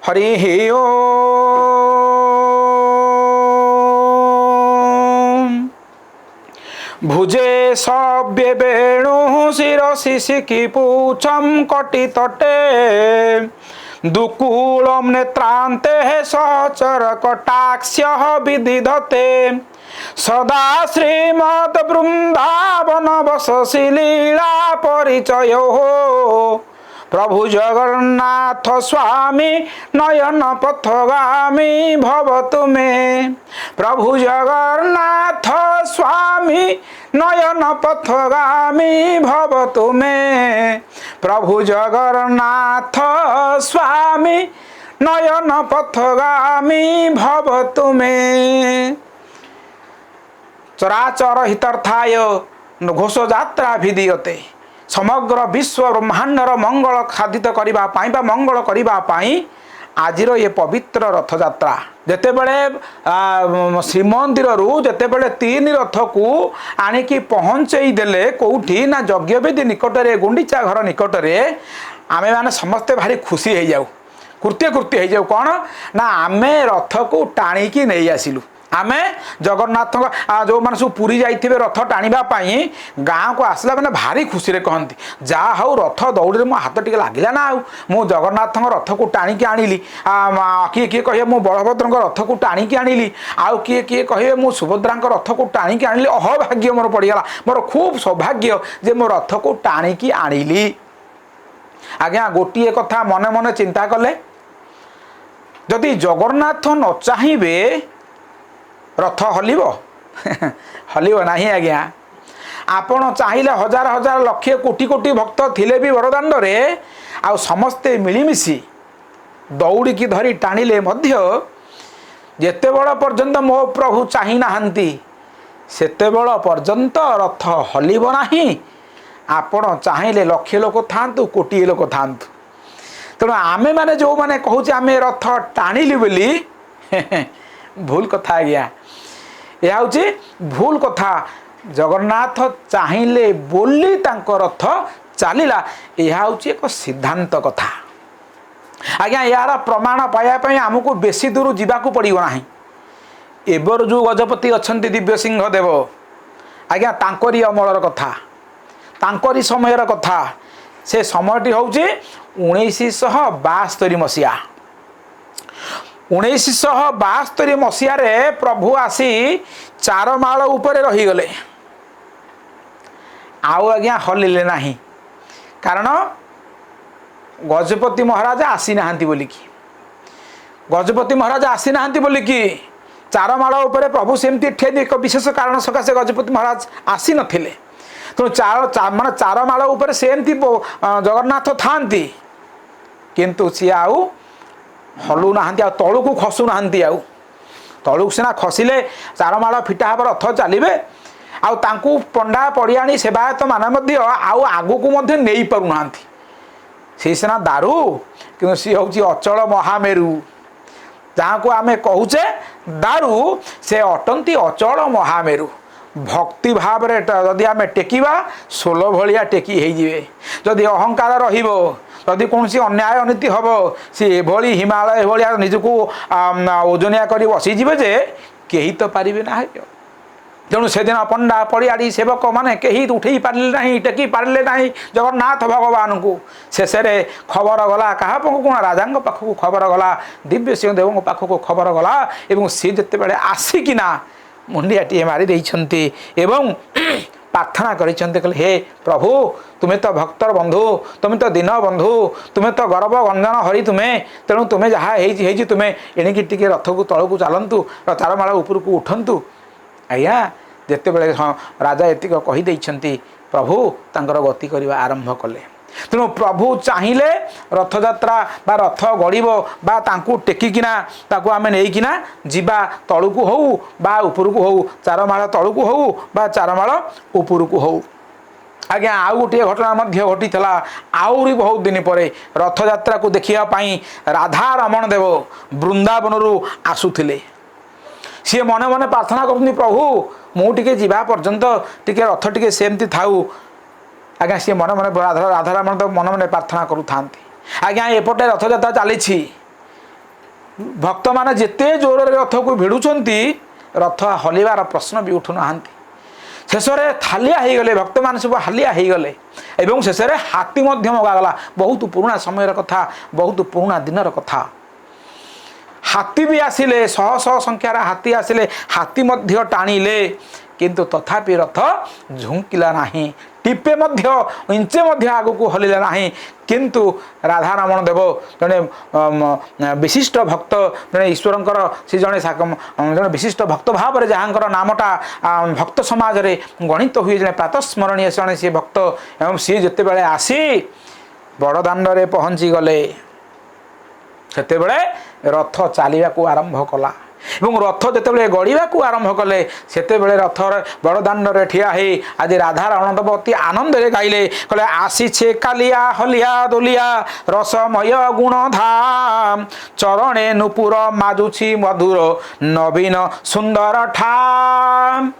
हरि ओम। भुजे सव्य वेणु शिरसि शिखिपूच्छं कटितटे दुकूलं नेत्रान्ते सहचर कटाक्ष्यः विदिधते सदा श्रीमद् वृंदावन वससि लीला परिचयो प्रभु जगन्नाथ स्वामी नयन पथगामी भवतु मे। प्रभु जगन्नाथ स्वामी नयन पथगामी भवतु मे। प्रभु जगन्नाथ स्वामी नयन पथगामी भवतु मे। चराचर हितार्थाय घोष यात्रा विधीयते समग्र विश्व ब्रह्मांडर मंगल साधित करने बा मंगल करने आजिर ये पवित्र रथ यात्रा जिते बड़े श्रीमंदिर जिते बड़े 3 रथ को आणिकी पहुँचई देले कौटी ना यज्ञवेदी निकटरे गुंडीचा घर निकटरे आमे माने समस्ते भारी खुशी हो जाऊ कृत्य कृत्य हो जाऊ कौन ना आमे रथ को टाणिकी नहीं आसिलु। आमे जगन्नाथ जो मैंने सब पुरी जाइए रथ टाणी गाँव को आसला मैंने भारी खुशी रे कहती जहाँ हाउ रथ दौड़ मो हाथ टे लगे ना मु जगन्नाथ रथ को टाणिकी आनिली किए किए कहे मु बलभद्र रथ को टाणिकी आनिली आउ किए किए कहे मु सुभद्रा रथ को टाणिकी आनिली अहभाग्य मोर पड़गला मोर खूब सौभाग्य जे मो रथ को टाणिकी आनिली। आज्ञा गोटे कथा मने मने चिंता कले जदि जगन्नाथ न चाहिए रथ हलिब हलिब नहीं आज्ञा। आपण चाहिए हजार हजार लक्ष कोटी कोटी भक्त थिले भी बड़दाण्ड रे आउ समस्ते मिलीमिशी दौड़िकी धरी टाणिले मध्य जेते बड़ पर्यंत मो प्रभु चाही नाहंती सेते बड़ पर्यंत रथ हलिब नहीं। आपण चाहिए लक्ष लोक थांतु कोटी लोक थांतु तेणु आमे माने जो माने कहूचे आमे रथ टाणिली बोली भूल कथा आज्ञा यह हूँ भूल कथा। जगन्नाथ चाहिए बोली तांको रथ चलला यह हूँ एक सिद्धांत कथा आज्ञा। यार प्रमाण पाइबापी आमको बेसी दूर जावाक पड़ो ना एबर जो गजपति अच्छा दिव्य सिंह देव आज्ञा तांकरी अमलर कथा तांकरी समयर कथा से समयटी हूँ 1972 मसीहा 1972 मसीह प्रभु आसी 4 माल उपरे रहीगले आउ आज्ञा हलिले नहीं कारण गजपति महाराज आसी नाहांती बोलिकी गजपति महाराज आसी नाहांती बोलिकी 4 माल उपरे प्रभु सेमती ठेदी एक विशेष कारण सकाशे गजपति महाराज आसी नथिले तेणु 4 माल उपरे सेमती जगन्नाथ थांती किंतु सी आउ हलु ना तलू को खसु ना तलू सीना खसिले 4 माल फिटा हे रथ चलिए आउ पंडा पड़ियाणी सेवायत माने आगू को नहीं पारु ना सी सीना दारू कि सी हूँ अचल महामेरु जहाँ को आम कहूचे दारू से अटंती अचल महामेरु भक्ति भाव रे जदि आम टेकिबा सोलो भलिया टेकी होइजिवे जदि अहंकार रहिबो जदि कौन अन्याय अनीति हम सी एभली हिमालय भाया निजक ओजनिया कर बसीजे जे कही तो पारे ना तेणु से दिन पंडा पड़ियाड़ी सेवक मैंने कहीं उठे पारे ना टेकी पारे ना जगन्नाथ भगवान को शेष खबर गला क्या कौन राजा पाखक खबर गला दिव्य सिंह देव पाखक खबर गला एवं सी जिते बड़े आसिकिना मुंडियाटी मारी देइछन्ति एवं प्रार्थना करिछन्ति कहले हे प्रभु तुम्हें तो भक्तर बंधु तुम्हें तो दीन बंधु तुम्हें तो गर्व गंजन हरि तुम्हें तेणु तुम्हें जहाँ है तुम्हें एणिकी टिके रथ को तल को चलतु 4 माल ऊपर को उठंतु आज्ञा जिते बड़े राजा एतिक कहीदे प्रभु तांकर गति करने आरंभ कले तेणु प्रभु चाहिए रथयात्रा बा रथ गड़ब बा तांकु टेकिकिना ताकू आमे नहींकिना जीवा तलू को हो बा ऊपर को हो 4 माल तलू को हो बा 4 माल ऊपर को हो। आज्ञा आउ गोटे घटना घटी आहरी बहुत दिन पर रथयात्रा को देखापी राधा रमण देव वृंदावन आसुले सी मने मने प्रार्थना करते प्रभु मुझे जीवा पर्यंत टे रथ टे सेमती थाऊ आज्ञा सी मन मन राधा रामण तो मन मन प्रार्थना करूँ आज्ञा एपटे रथयात्रा चली भक्त माने जेते जोर रथ को भिड़ुंट रथ हलिबार प्रश्न भी उठुना शेष में थालिया हो गले भक्त मान सब हालिया हो गले एवं शेष में हाथी मगागला बहुत पुराना समय कथा बहुत पुराना दिनर कथा हाथी भी आसिले शह शह संख्यार हाथी आसिले हाथी मध्य टाणिले किंतु तथापि रथ झुंकिला नहीं टिपे इंचे आग को हलिला नहीं किंतु राधा रमण देव जड़े विशिष्ट भक्त जड़े ईश्वरंकर सी जड़े जड़े विशिष्ट भक्त भाव में जहाँकर नामटा भक्त समाज रे गणित हुए जड़े प्रातस्मरणीय जड़े सी भक्त एवं सी जिते बड़े आसी बड़दाण्ड रे पहुँची गले सेते बड़े रथ चलने को आरंभ कला एवं रथ जिते गड़ा को आरंभ कले सेते रथ बड़दाण्ड रे ठिया ही आज राधा रणदेव अति आनंद रे गाइले कहले आसीछे कालिया हलिया दोलिया रसमय गुणधाम चरणे नुपुर माजुछि मधुर नवीन सुंदर ठाम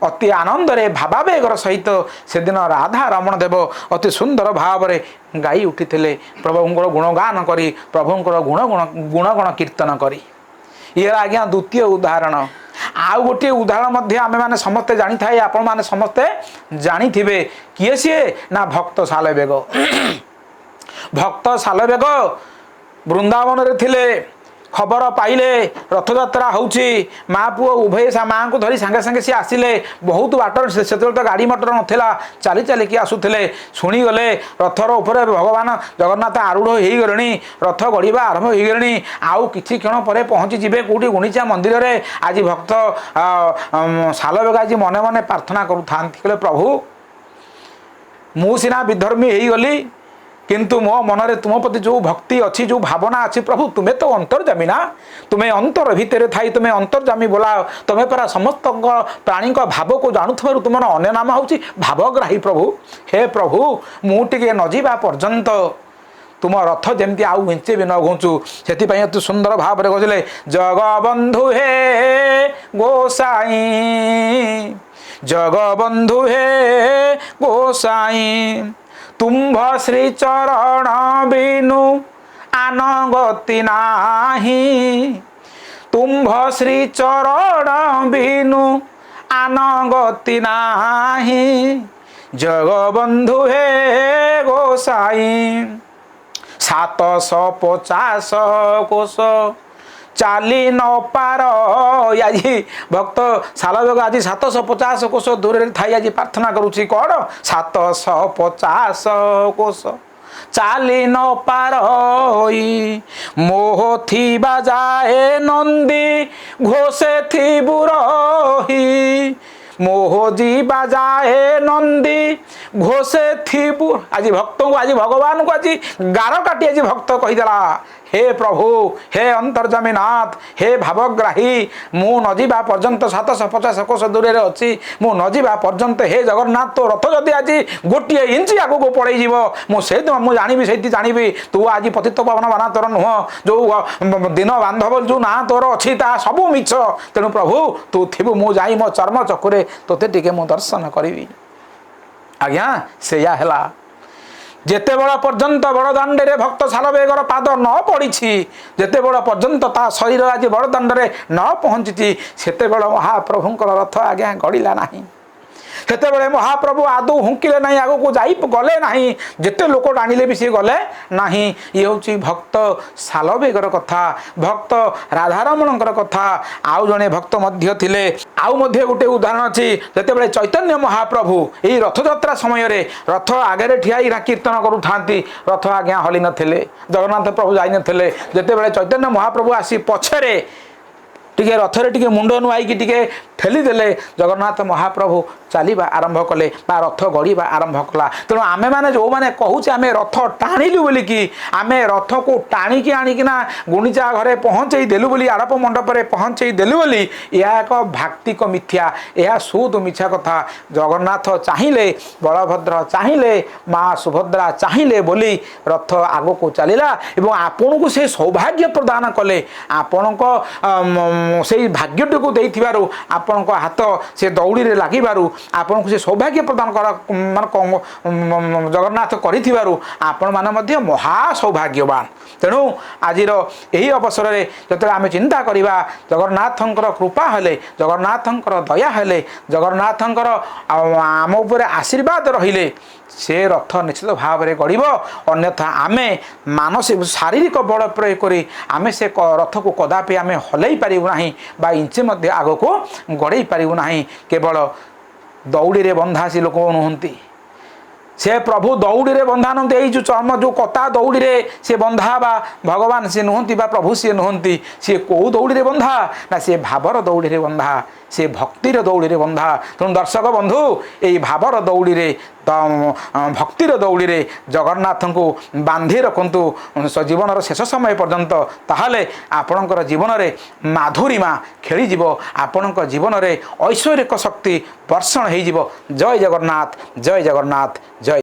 अति आनंद रे भावावेगर सहित से दिन राधा रमण देव अति सुंदर भाव में गाई उठी प्रभुंर गुणगान करी प्रभुंर गुणगण कीर्तन करी ये आज्ञा द्वितीय उदाहरण आउ गोटे उदाहरण आमे माने समस्ते जानी थाए आपण माने समस्ते जानी थिबे किए सी ना भक्त सालवेग भक्त सालवेग वृंदावन रे थिले खबर पाइले रथयात्रा होउची माँ पुओ उभय माँ को धरी सांगे सांगे सी आसिले बहुत बाटर से तो गाड़ी मटर नथिला चाली चाली की आसुथिले शुणी गले रथर ऊपर भगवान जगन्नाथ आरूढ़ हो गले रथ गड़िबा आरंभ हो गले आउ किछि क्षण पर पहुँची जिबे कोठी गुणिचा मंदिर रे आज भक्त सालवेग आज मने मने प्रार्थना करूथांती कहले प्रभु मु सिना विधर्मी हो गली किंतु मो मनरे तुम प्रति जो भक्ति अच्छी जो भावना अच्छी प्रभु तुम्हें तो अंतर्जामी ना तुम्हें अंतर भितर थाई तुम्हें अंतर्जामी बोला तुम्हें परा समस्त प्राणी भाव को जानुथबार तुम अन्य नाम हूँ भावग्राही प्रभु हे प्रभु मुझे नजिबा पर्यंत तुम रथ जमती आउ इंचे भी न घुंचु से अति सुंदर भाव में कहले जगबंधु हे गोसाई जगबंधु हे गोसाई तुम्भ श्री चरण बिनु आनगति नाही तुम्भ श्री चरण बिनु आनगति नाही जगबंधु हे गोसाई 750 कोश चाली न पार आज भक्त सालवेग आज 750 कोश दूर थाई आज प्रार्थना करुच्ची कौन 750 कोश चाली न पार मोह थी बाजाए नंदी घोषे थी बुरही मोह जी बाजाए नंदी घोषे थी आज भक्त को आज भगवान को आज गार काटी आज भक्त कहीदेला हे प्रभु हे अंतर्जामी नाथ हे भावग्राही मु नजिबा पर्यंत 750 कोश दूर अच्छी मु नजिबा पर्यंत हे जगन्नाथ तो रथ जदि आज गोटे इंच आग को पड़े मुझे जानी से जानी तू आज पतित पावन बाना तोर नुह जो दिन बांधव जो ना तोर अच्छी ता सबू मिछ तेणु प्रभु तू थी मु जाई मो चर्म चकुरे तोते टिके मु दर्शन करी आज्ञा सेया है जेते बड़ पर्यंत बड़दाण्ड रे भक्त सालवेगर पाद न पड़ी जेते बड़ पर्यंत ता शरीर आज बड़दाण्ड रे न पहुँची सेते बड़ महाप्रभुंकर रथ आज्ञा गड़िला नहीं सेते बड़े महाप्रभु आदौ हुंकिले नहीं आगो को जाई गले नहीं जेते लोक टाणिले भी सी गले नहीं ये हूँ भक्त सालवेगर कथा भक्त राधारमणकर कथा आउ जड़े भक्त मध्य थिले आउ मध्य गोटे उदाहरण अच्छी जिते बड़े चैतन्य महाप्रभु यही रथयात्रा समय रे रथ आगे ठिया कीर्तन करूथांती रथ आज्ञा हली नथिले जगन्नाथ प्रभु जाई नथिले जिते बड़े चैतन्य महाप्रभु आसी पछरे टिके रथरे टिके मुंड नुआई टिके ठेली देले जगन्नाथ महाप्रभु चलवा आरंभ कले रथ गड़िबा आरंभ कला तेणु आमे माने जो माने कहूचे आमे रथ टाणिलु बोली कि आमे रथ को टाणिकी आनिकिना गुणिचा घरे पहुँचई देलु बोली आड़प मंडप रे पहुँचई देलु बोली यह एक भाक्तिक मिथ्या यह सुद मिछा कथा जगन्नाथ चाहिए बलभद्र चाहिए माँ सुभद्रा चाहिए बोली रथ आग को चलला एवं आपण को से सौभाग्य प्रदान कले आपण ସେଇ ଭାଗ୍ୟଟିକୁ ଦେଇଥିବାରୁ ଆପଣଙ୍କ ହାତ ସେ ଦଉଡ଼ିରେ ଲାଗିବାରୁ ଆପଣଙ୍କୁ ସେ ସୌଭାଗ୍ୟ ପ୍ରଦାନ ମାନେ ଜଗନ୍ନାଥ କରିଥିବାରୁ ଆପଣମାନେ ମଧ୍ୟ ମହା ସୌଭାଗ୍ୟବାନ। ତେଣୁ ଆଜିର ଏହି ଅବସରରେ ଯେତେବେଳେ ଆମେ ଚିନ୍ତା କରିବା ଜଗନ୍ନାଥଙ୍କର କୃପା ହେଲେ, ଜଗନ୍ନାଥଙ୍କର ଦୟା ହେଲେ, ଜଗନ୍ନାଥଙ୍କର ଆମ ଉପରେ ଆଶୀର୍ବାଦ ରହିଲେ ସେ ରଥ ନିଶ୍ଚିତ ଭାବରେ ଗଡ଼ିବ। ଅନ୍ୟଥା ଆମେ ମାନସିକ ଶାରୀରିକ ବଳ ପ୍ରୟୋଗ କରି ଆମେ ସେ ରଥକୁ କଦାପି ଆମେ ହଲେଇ ପାରିବୁ ନାହିଁ ବା ଇଞ୍ଚେ ମଧ୍ୟ ଆଗକୁ ଗଡ଼େଇ ପାରିବୁ ନାହିଁ। କେବଳ ଦଉଡ଼ିରେ ବନ୍ଧା ସେ ଲୋକ ନୁହନ୍ତି, ସେ ପ୍ରଭୁ ଦଉଡ଼ିରେ ବନ୍ଧା ନୁହନ୍ତି। ଏଇ ଯେଉଁ ଚର୍ମ ଯେଉଁ କତା ଦଉଡ଼ିରେ ସେ ବନ୍ଧା ବା ଭଗବାନ ସିଏ ନୁହନ୍ତି ବା ପ୍ରଭୁ ସିଏ ନୁହନ୍ତି। ସିଏ କେଉଁ ଦଉଡ଼ିରେ ବନ୍ଧା ନା ସିଏ ଭାବର ଦଉଡ଼ିରେ ବନ୍ଧା, ସେ ଭକ୍ତିର ଦଉଡ଼ିରେ ବନ୍ଧା। ତେଣୁ ଦର୍ଶକ ବନ୍ଧୁ ଏଇ ଭାବର ଦଉଡ଼ିରେ ଭକ୍ତିର ଦଉଡ଼ିରେ ଜଗନ୍ନାଥଙ୍କୁ ବାନ୍ଧି ରଖନ୍ତୁ ଜୀବନର ଶେଷ ସମୟ ପର୍ଯ୍ୟନ୍ତ। ତାହେଲେ ଆପଣଙ୍କର ଜୀବନରେ ମାଧୁରୀମା ଖେଳିଯିବ, ଆପଣଙ୍କ ଜୀବନରେ ଐଶ୍ୱରିକ ଶକ୍ତି ବର୍ଷଣ ହୋଇଯିବ। ଜୟ ଜଗନ୍ନାଥ, ଜୟ ଜଗନ୍ନାଥ, ଜୟ